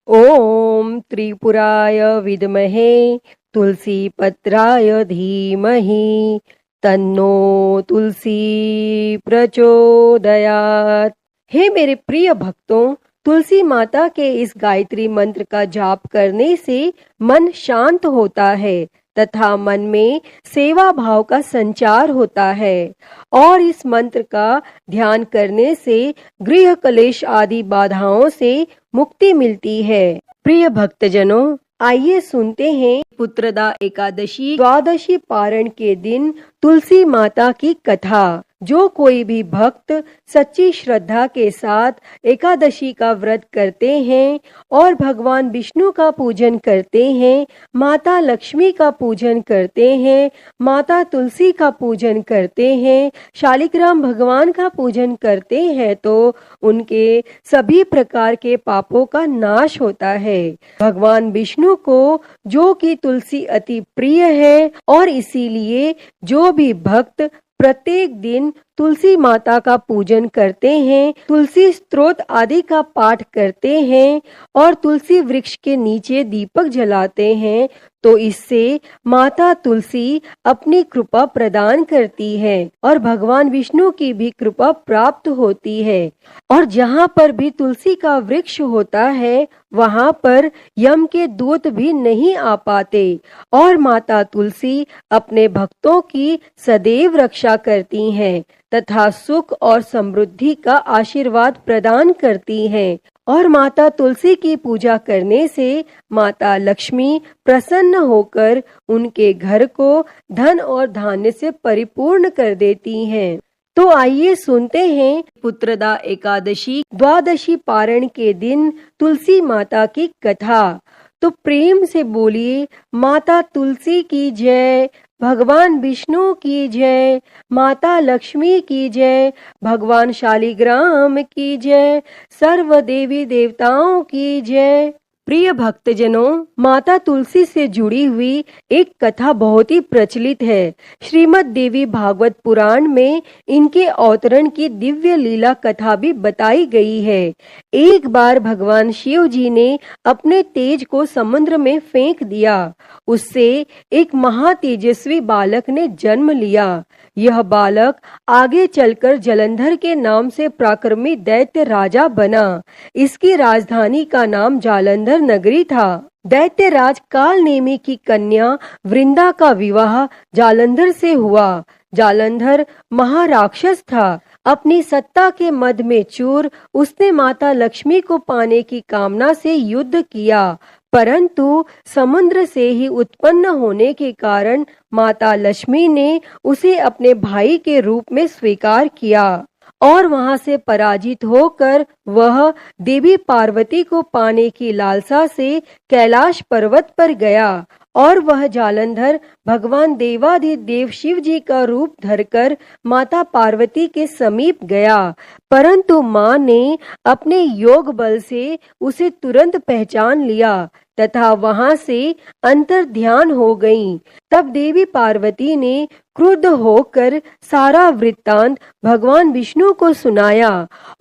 ओम त्रिपुराय विद्महे तुलसीपत्राय धीमहि तन्नो तुलसी प्रचोदयात्। हे मेरे प्रिय भक्तों, तुलसी माता के इस गायत्री मंत्र का जाप करने से मन शांत होता है तथा मन में सेवा भाव का संचार होता है और इस मंत्र का ध्यान करने से गृह कलेश आदि बाधाओं से मुक्ति मिलती है। प्रिय भक्तजनों, आइए सुनते हैं पुत्रदा एकादशी द्वादशी पारण के दिन तुलसी माता की कथा। जो कोई भी भक्त सच्ची श्रद्धा के साथ एकादशी का व्रत करते हैं और भगवान विष्णु का पूजन करते हैं, माता लक्ष्मी का पूजन करते हैं, माता तुलसी का पूजन करते हैं, शालिग्राम भगवान का पूजन करते हैं तो उनके सभी प्रकार के पापों का नाश होता है। भगवान विष्णु को जो कि तुलसी अति प्रिय है और इसीलिए जो भी भक्त प्रत्येक दिन तुलसी माता का पूजन करते हैं, तुलसी स्तोत्र आदि का पाठ करते हैं और तुलसी वृक्ष के नीचे दीपक जलाते हैं तो इससे माता तुलसी अपनी कृपा प्रदान करती है और भगवान विष्णु की भी कृपा प्राप्त होती है। और जहाँ पर भी तुलसी का वृक्ष होता है वहाँ पर यम के दूत भी नहीं आ पाते और माता तुलसी अपने भक्तों की सदैव रक्षा करती हैं तथा सुख और समृद्धि का आशीर्वाद प्रदान करती हैं। और माता तुलसी की पूजा करने से माता लक्ष्मी प्रसन्न होकर उनके घर को धन और धान्य से परिपूर्ण कर देती हैं। तो आइए सुनते हैं पुत्रदा एकादशी द्वादशी पारण के दिन तुलसी माता की कथा। तो प्रेम से बोलिए, माता तुलसी की जय, भगवान विष्णु की जय, माता लक्ष्मी की जय, भगवान शालिग्राम की जय, सर्व देवी देवताओं की जय। प्रिय भक्तजनों, माता तुलसी से जुड़ी हुई एक कथा बहुत ही प्रचलित है। श्रीमद् देवी भागवत पुराण में इनके अवतरण की दिव्य लीला कथा भी बताई गई है। एक बार भगवान शिव जी ने अपने तेज को समुद्र में फेंक दिया। उससे एक महातेजस्वी बालक ने जन्म लिया। यह बालक आगे चलकर जलंधर के नाम से पराक्रमी दैत्य राजा बना। इसकी राजधानी का नाम जालंधर नगरी था। दैत्य राज कालनेमी की कन्या वृंदा का विवाह जालंधर से हुआ। जालंधर महाराक्षस था। अपनी सत्ता के मद में चूर उसने माता लक्ष्मी को पाने की कामना से युद्ध किया, परंतु समुद्र से ही उत्पन्न होने के कारण माता लक्ष्मी ने उसे अपने भाई के रूप में स्वीकार किया और वहां से पराजित होकर वह देवी पार्वती को पाने की लालसा से कैलाश पर्वत पर गया और वह जालंधर भगवान देवाधिदेव शिव जी का रूप धरकर माता पार्वती के समीप गया, परंतु माँ ने अपने योग बल से उसे तुरंत पहचान लिया तथा वहां से अंतर ध्यान हो गईं। तब देवी पार्वती ने क्रुद्ध होकर सारा वृत्तांत भगवान विष्णु को सुनाया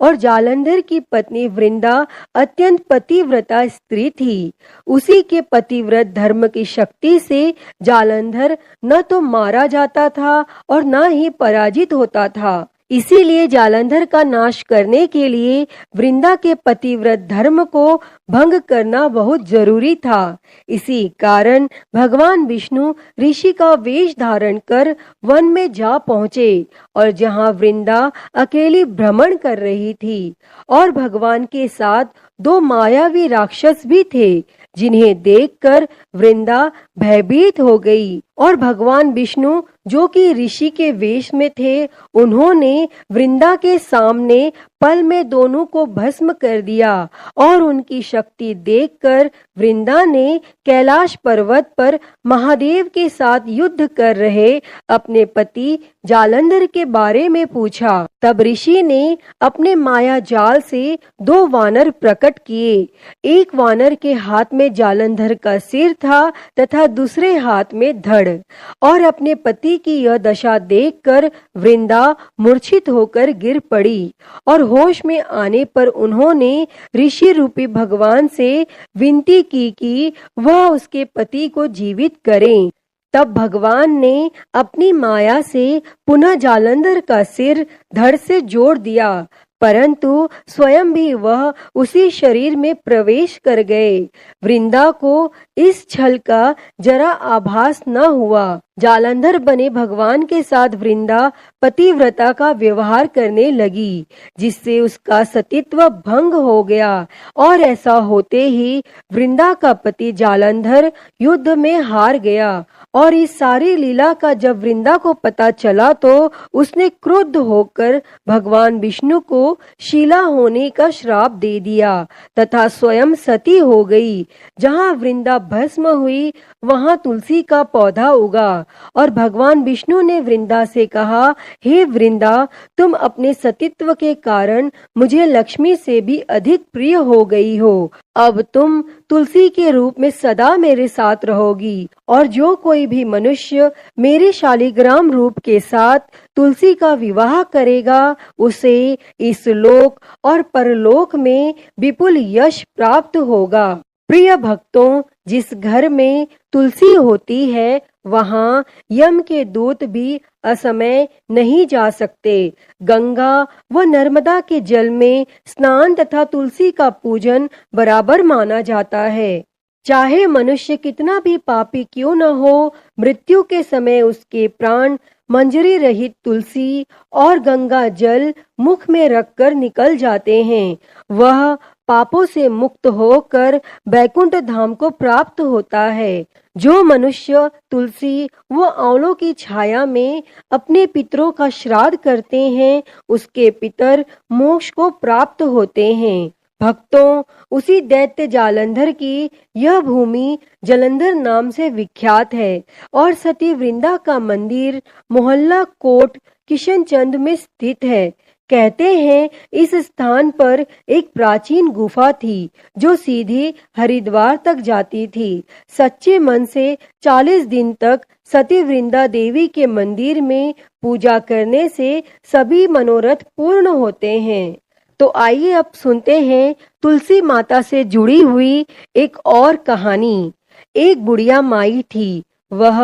और जालंधर की पत्नी वृंदा अत्यंत पतिव्रता स्त्री थी। उसी के पतिव्रत धर्म की शक्ति से जालंधर न तो मारा जाता था और न ही पराजित होता था। इसीलिए जालंधर का नाश करने के लिए वृंदा के पतिव्रत धर्म को भंग करना बहुत जरूरी था। इसी कारण भगवान विष्णु ऋषि का वेश धारण कर वन में जा पहुँचे और जहाँ वृंदा अकेली भ्रमण कर रही थी और भगवान के साथ दो मायावी राक्षस भी थे, जिन्हें देखकर वृंदा भयभीत हो गई और भगवान विष्णु जो कि ऋषि के वेश में थे, उन्होंने वृंदा के सामने पल में दोनों को भस्म कर दिया और उनकी शक्ति देखकर वृंदा ने कैलाश पर्वत पर महादेव के साथ युद्ध कर रहे अपने पति जालंधर के बारे में पूछा। तब ऋषि ने अपने माया जाल से दो वानर प्रकट किए। एक वानर के हाथ में जालंधर का सिर था तथा दूसरे हाथ में धड़। और अपने पति की यह दशा देखकर वृंदा मूर्छित होकर गिर पड़ी और होश में आने पर उन्होंने ऋषि रूपी भगवान से विनती की कि वह उसके पति को जीवित करें। तब भगवान ने अपनी माया से पुनः जालंधर का सिर धड़ से जोड़ दिया, परंतु स्वयं भी वह उसी शरीर में प्रवेश कर गए। वृंदा को इस छल का जरा आभास न हुआ। जालंधर बने भगवान के साथ वृंदा पतिव्रता का व्यवहार करने लगी, जिससे उसका सतीत्व भंग हो गया। और ऐसा होते ही वृंदा का पति जालंधर युद्ध में हार गया। और इस सारी लीला का जब वृंदा को पता चला तो उसने क्रुद्ध होकर भगवान विष्णु को शीला होने का श्राप दे दिया तथा स्वयं सती हो गई। जहाँ वृंदा भस्म हुई वहाँ तुलसी का पौधा उगा। और भगवान विष्णु ने वृंदा से कहा, हे वृंदा, तुम अपने सतीत्व के कारण मुझे लक्ष्मी से भी अधिक प्रिय हो गई हो। अब तुम तुलसी के रूप में सदा मेरे साथ रहोगी। और जो कोई भी मनुष्य मेरे शालिग्राम रूप के साथ तुलसी का विवाह करेगा उसे इस लोक और परलोक में विपुल यश प्राप्त होगा। प्रिय भक्तों, जिस घर में तुलसी होती है वहाँ यम के दूत भी असमय नहीं जा सकते। गंगा व नर्मदा के जल में स्नान तथा तुलसी का पूजन बराबर माना जाता है। चाहे मनुष्य कितना भी पापी क्यों न हो, मृत्यु के समय उसके प्राण मंजरी रहित तुलसी और गंगा जल मुख में रखकर निकल जाते हैं। वह पापों से मुक्त होकर बैकुंठ धाम को प्राप्त होता है। जो मनुष्य तुलसी व आंवलों की छाया में अपने पितरों का श्राद्ध करते हैं उसके पितर मोक्ष को प्राप्त होते हैं। भक्तों, उसी दैत्य जालंधर की यह भूमि जलंधर नाम से विख्यात है और सती वृंदा का मंदिर मोहल्ला कोट किशनचंद में स्थित है। कहते हैं इस स्थान पर एक प्राचीन गुफा थी जो सीधी हरिद्वार तक जाती थी। सच्चे मन से 40 दिन तक सती वृंदा देवी के मंदिर में पूजा करने से सभी मनोरथ पूर्ण होते हैं। तो आइए अब सुनते हैं तुलसी माता से जुड़ी हुई एक और कहानी। एक बुढ़िया माई थी। वह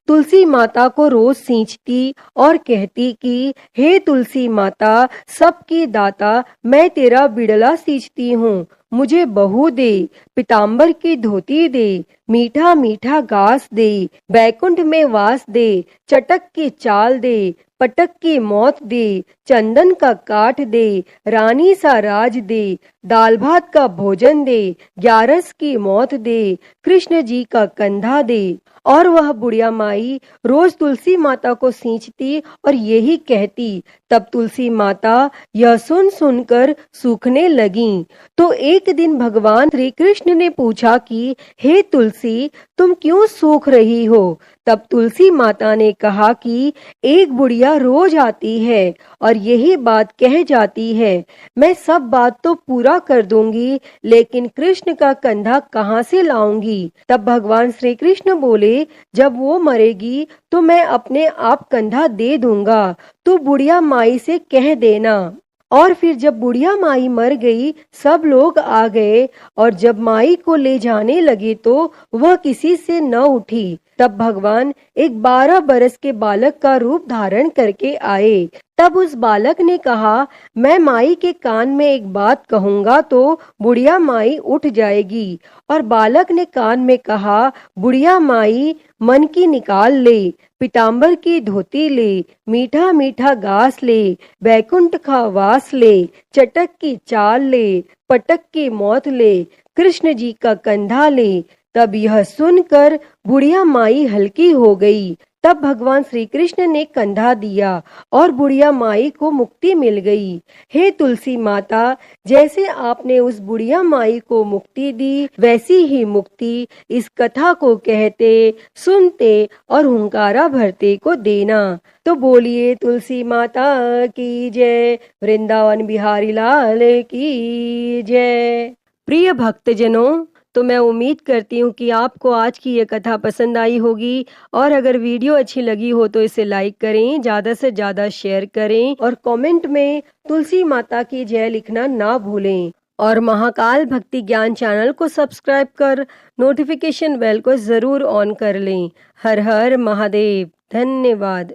तुलसी माता को रोज सींचती और कहती कि हे तुलसी माता, सबकी दाता, मैं तेरा बिड़ला सींचती हूँ, मुझे बहू दे, पीताम्बर की धोती दे, मीठा मीठा घास दे, बैकुंठ में वास दे, चटक की चाल दे, पटक की मौत दे, चंदन का काठ दे, रानी सा राज दे, दाल भात का भोजन दे, ग्यारस की मौत दे, कृष्ण जी का कंधा दे। और वह बुढ़िया माई रोज तुलसी माता को सींचती और यही कहती। तब तुलसी माता यह सुन सुनकर सूखने लगीं। तो एक दिन भगवान श्री कृष्ण ने पूछा कि हे तुलसी, तुम क्यों सूख रही हो? तब तुलसी माता ने कहा कि एक बुढ़िया रोज आती है और यही बात कह जाती है, मैं सब बात तो पूरा कर दूंगी, लेकिन कृष्ण का कंधा कहाँ से लाऊंगी? तब भगवान श्री कृष्ण बोले, जब वो मरेगी तो मैं अपने आप कंधा दे दूंगा, तू बुढ़िया माई से कह देना। और फिर जब बुढ़िया माई मर गई, सब लोग आ गए और जब माई को ले जाने लगे तो वह किसी से न उठी। तब भगवान एक 12 बरस के बालक का रूप धारण करके आए। तब उस बालक ने कहा, मैं माई के कान में एक बात कहूंगा तो बुढ़िया माई उठ जाएगी। और बालक ने कान में कहा, बुढ़िया माई मन की निकाल ले, पीताम्बर की धोती ले, मीठा मीठा घास ले, बैकुंठ का वास ले, चटक की चाल ले, पटक की मौत ले, कृष्ण जी का कंधा ले। तब यह सुनकर बुढ़िया माई हल्की हो गई। तब भगवान श्री कृष्ण ने कंधा दिया और बुढ़िया माई को मुक्ति मिल गई। हे तुलसी माता, जैसे आपने उस बुढ़िया माई को मुक्ति दी, वैसी ही मुक्ति इस कथा को कहते, सुनते और हुंकारा भरते को देना। तो बोलिए तुलसी माता की जय, वृंदावन बिहारी लाल की जय। प्रिय भक्तजनों, तो मैं उम्मीद करती हूँ कि आपको आज की ये कथा पसंद आई होगी और अगर वीडियो अच्छी लगी हो तो इसे लाइक करें, ज़्यादा से ज़्यादा शेयर करें और कमेंट में तुलसी माता की जय लिखना ना भूलें। और महाकाल भक्ति ज्ञान चैनल को सब्सक्राइब कर नोटिफिकेशन बेल को ज़रूर ऑन कर लें। हर हर महादेव। धन्यवाद।